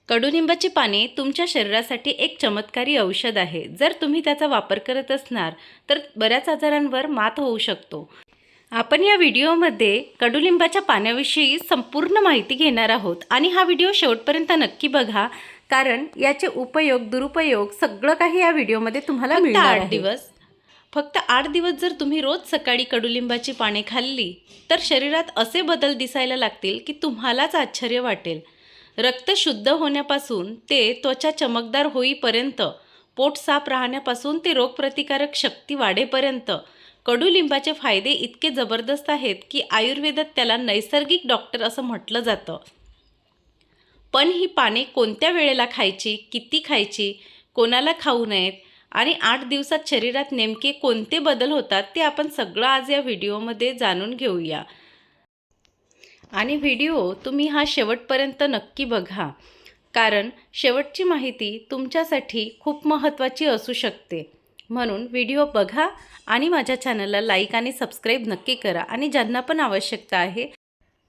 कडुलिंबाची पाने तुमच्या शरीरासाठी एक चमत्कारी औषध आहे। जर तुम्ही त्याचा वापर करत असणार तर बऱ्याच आजारांवर मात होऊ शकतो। आपण या व्हिडिओमध्ये कडुलिंबाच्या पाण्याविषयी संपूर्ण माहिती घेणार आहोत आणि हा व्हिडिओ शेवटपर्यंत नक्की बघा, कारण याचे उपयोग दुरुपयोग सगळं काही या व्हिडिओमध्ये तुम्हाला मिळणार आहे। फक्त 8 दिवस जर तुम्ही रोज सकाळी कडुलिंबाची पाने खाल्ली तर शरीरात असे बदल दिसायला लागतील की तुम्हालाच आश्चर्य वाटेल। रक्त शुद्ध होण्यापासून ते त्वचा चमकदार होईपर्यंत, पोट साफ राहण्यापासून ते रोगप्रतिकारक शक्ती वाढेपर्यंत कडुलिंबाचे फायदे इतके जबरदस्त आहेत की आयुर्वेदात त्याला नैसर्गिक डॉक्टर असं म्हटलं जातं। पण ही पाने कोणत्या वेळेला खायची, किती खायची, कोणाला खाऊ नयेत आणि 8 दिवसात शरीरात नेमके कोणते बदल होतात ते आपण सगळं आज या व्हिडिओमध्ये जाणून घेऊया। आणि व्हिडिओ तुम्ही हा शेवटपर्यंत नक्की बघा, कारण शेवटची माहिती तुमच्यासाठी खूप महत्त्वाची असू शकते। म्हणून व्हिडिओ बघा आणि माझ्या चॅनलला लाईक आणि सबस्क्राईब नक्की करा आणि ज्यांना पण आवश्यकता आहे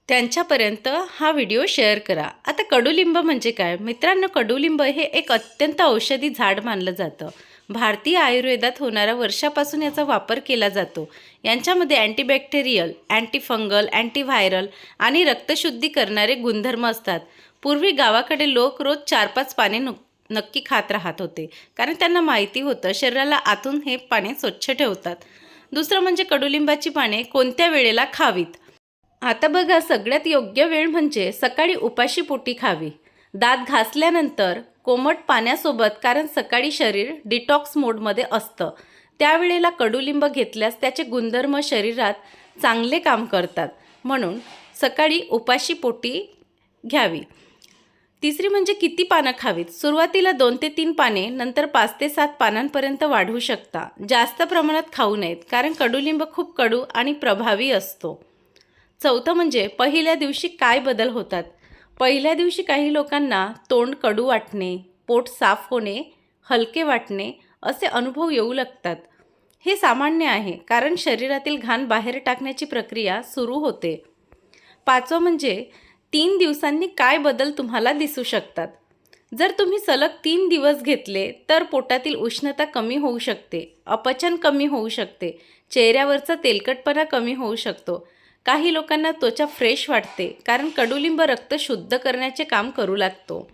त्यांच्यापर्यंत हा व्हिडिओ शेअर करा। आता कडुलिंब म्हणजे काय मित्रांनो? कडुलिंब हे एक अत्यंत औषधी झाड मानलं जातं। भारतीय आयुर्वेदात होणारा वर्षापासून याचा वापर केला जातो। यांच्यामध्ये अँटीबॅक्टेरियल, अँटीफंगल, अँटीव्हायरल आणि रक्तशुद्धी करणारे गुणधर्म असतात। पूर्वी गावाकडे लोक रोज 4-5 पाने नक्की खात राहत होते, कारण त्यांना माहिती होतं शरीराला आतून हे पाने स्वच्छ ठेवतात। दुसरं म्हणजे कडुलिंबाची पाने कोणत्या वेळेला खावीत। आता बघा, सगळ्यात योग्य वेळ म्हणजे सकाळी उपाशी पोटी खावी, दात घासल्यानंतर कोमट पाण्यासोबत, कारण सकाळी शरीर डिटॉक्स मोडमध्ये असतं। त्यावेळेला कडुलिंब घेतल्यास त्याचे गुणधर्म शरीरात चांगले काम करतात, म्हणून सकाळी उपाशी पोटी घ्यावी। तिसरी म्हणजे किती पानं खावीत। सुरुवातीला 2 ते 3 पाने, नंतर 5 ते 7 पानांपर्यंत वाढवू शकता। जास्त प्रमाणात खाऊ नयेत, कारण कडुलिंब खूप कडू आणि प्रभावी असतो। चौथं म्हणजे पहिल्या दिवशी काय बदल होतात। पहिल्या दिवशी काही लोकांना तोंड कडू वाटणे, पोट साफ होणे, हलके वाटणे असे अनुभव येऊ लागतात। हे सामान्य आहे, कारण शरीरातील घाण बाहेर टाकण्याची प्रक्रिया सुरू होते। पाचवं म्हणजे 3 दिवसांनी काय बदल तुम्हाला दिसू शकतात। जर तुम्ही सलग 3 दिवस घेतले तर पोटातील उष्णता कमी होऊ शकते, अपचन कमी होऊ शकते, चेहऱ्यावरचा तेलकटपणा कमी होऊ शकतो। काही लोकांना त्वचा फ्रेश वाटते, कारण कडुलिंब रक्त शुद्ध करण्याचे काम करू लागतो।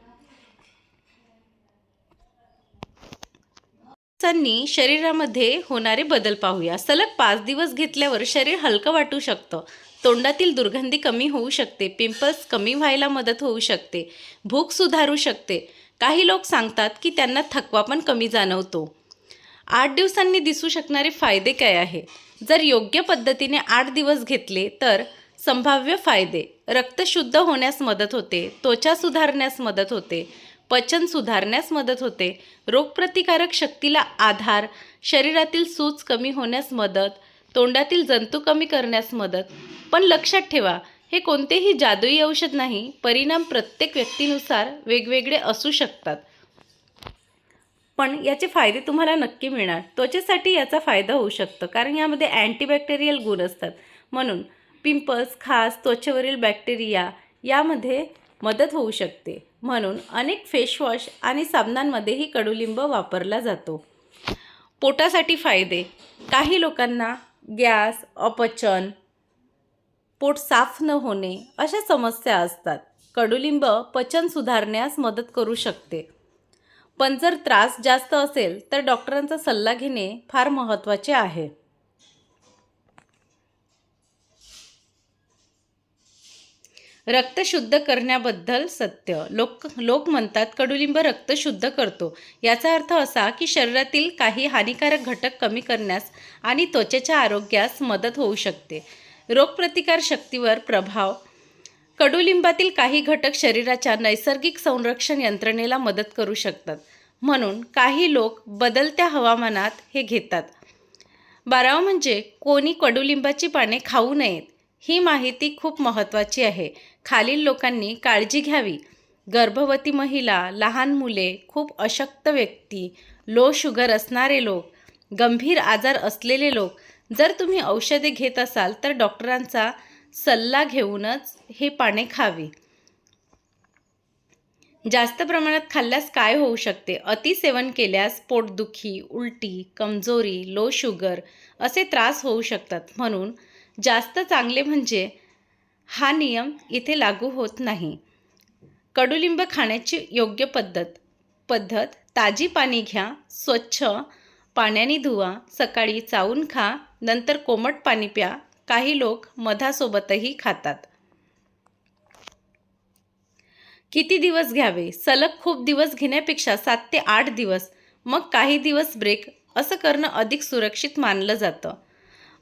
शरीरामध्ये होणारे बदल पाहूया। सलग 5 दिवस घेतल्यावर शरीर हलकं वाटू शकतं, तोंडातील दुर्गंधी कमी होऊ शकते, पिंपल्स कमी व्हायला मदत होऊ शकते, भूक सुधारू शकते। काही लोक सांगतात की त्यांना थकवा पण कमी जाणवतो। 8 दिवसांनी दिसू शकणारे फायदे काय आहे? जर योग्य पद्धतीने 8 दिवस घेतले तर संभाव्य फायदे: रक्त शुद्ध होण्यास मदत होते, त्वचा सुधारण्यास मदत होते, पचन सुधारण्यास मदत होते, रोगप्रतिकारक शक्तीला आधार, शरीरातील सूज कमी होण्यास मदत, तोंडातील जंतू कमी करण्यास मदत। पण लक्षात ठेवा, हे कोणतेही जादुई औषध नाही। परिणाम प्रत्येक व्यक्तीनुसार वेगवेगळे असू शकतात, पण याचे फायदे तुम्हाला नक्की मिळणार। त्वचेसाठी याचा फायदा होऊ शकतो, कारण यामध्ये अँटीबॅक्टेरियल गुण असतात, म्हणून पिंपल्स, खास त्वचेवरील बॅक्टेरिया यामध्ये मदत होऊ शकते। म्हणून अनेक फेसवॉश आणि साबणांमध्येही कडुलिंब वापरला जातो। पोटासाठी फायदे: काही लोकांना गॅस, अपचन, पोट साफ न होणे अशा समस्या असतात। कडुलिंब पचन सुधारण्यास मदत करू शकते, पण जर त्रास जास्त असेल तर डॉक्टरांचा सल्ला घेणे फार महत्त्वाचे आहे। रक्त शुद्ध करण्याबद्दल सत्य: लोक म्हणतात कडुलिंब रक्त शुद्ध करतो। याचा अर्थ असा की शरीरातील काही हानिकारक घटक कमी करण्यास आणि त्वचेच्या आरोग्यास मदत होऊ शकते। रोगप्रतिकार शक्तीवर प्रभाव: कडुलिंबातील काही घटक शरीराच्या नैसर्गिक संरक्षण यंत्रणेला मदत करू शकतात, म्हणून काही लोक बदलत्या हवामानात हे घेतात। 12 म्हणजे कोणी कडुलिंबाची पाने खाऊ नयेत। ही माहिती खूप महत्त्वाची आहे। खालील लोकांनी काळजी घ्यावी: गर्भवती महिला, लहान मुले, खूप अशक्त व्यक्ती, लो शुगर असणारे लोक, गंभीर आजार असलेले लोक। जर तुम्ही औषधे घेत असाल तर डॉक्टरांचा सल्ला घेऊनच हे पाने खावी। जास्त प्रमाणात खाल्ल्यास काय होऊ शकते? अतिसेवन केल्यास पोटदुखी, उलटी, कमजोरी, लो शुगर असे त्रास होऊ शकतात. म्हणून जास्त चांगले म्हणजे हा नियम इथे लागू होत नाही. कडुलिंब खाण्याची योग्य पद्धत ताजी पाने घ्या, स्वच्छ पाण्याने धुवा, सकाळी चावून खा, नंतर कोमट पाणी प्या. काही लोक मधासोबतही खातात. किती दिवस घ्यावे? सलग खूप दिवस घेण्यापेक्षा 7 ते 8 दिवस, मग काही दिवस ब्रेक असं करणं अधिक सुरक्षित मानलं जातं.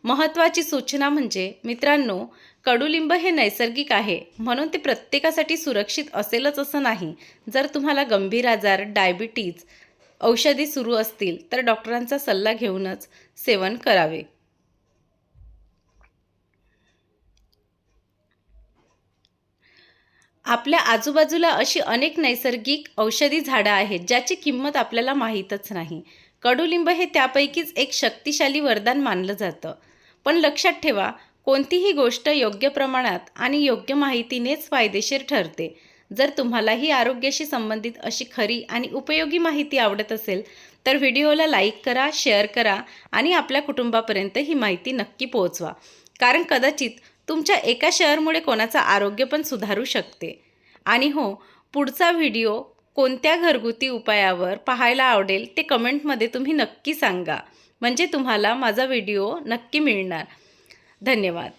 महत्त्वाची सूचना म्हणजे मित्रांनो, कडुलिंब हे नैसर्गिक आहे म्हणून ते प्रत्येकासाठी सुरक्षित असेलच असं नाही. जर तुम्हाला गंभीर आजार, डायबिटीज, औषधी सुरू असतील तर डॉक्टरांचा सल्ला घेऊनच सेवन करावे. आपल्या आजूबाजूला अशी अनेक नैसर्गिक औषधी झाडं आहेत ज्याची किंमत आपल्याला माहीतच नाही. कडुलिंब हे त्यापैकीच एक शक्तिशाली वरदान मानलं जातं. पण लक्षात ठेवा, कोणतीही गोष्ट योग्य प्रमाणात आणि योग्य माहितीनेच फायदेशीर ठरते. जर तुम्हालाही आरोग्याशी संबंधित अशी खरी आणि उपयोगी माहिती आवडत असेल तर व्हिडिओला लाईक करा, शेअर करा आणि आपल्या कुटुंबापर्यंत ही माहिती नक्की पोहोचवा. कारण कदाचित तुमच्या एका शेअरमुळे कोणाचं आरोग्य पण सुधारू शकते. आणि हो, पुढचा व्हिडिओ कोणत्या घरगुती उपायावर पाहायला आवडेल ते कमेंटमध्ये तुम्ही नक्की सांगा. म्हणजे तुम्हाला माझा व्हिडिओ नक्की मिळणार. धन्यवाद.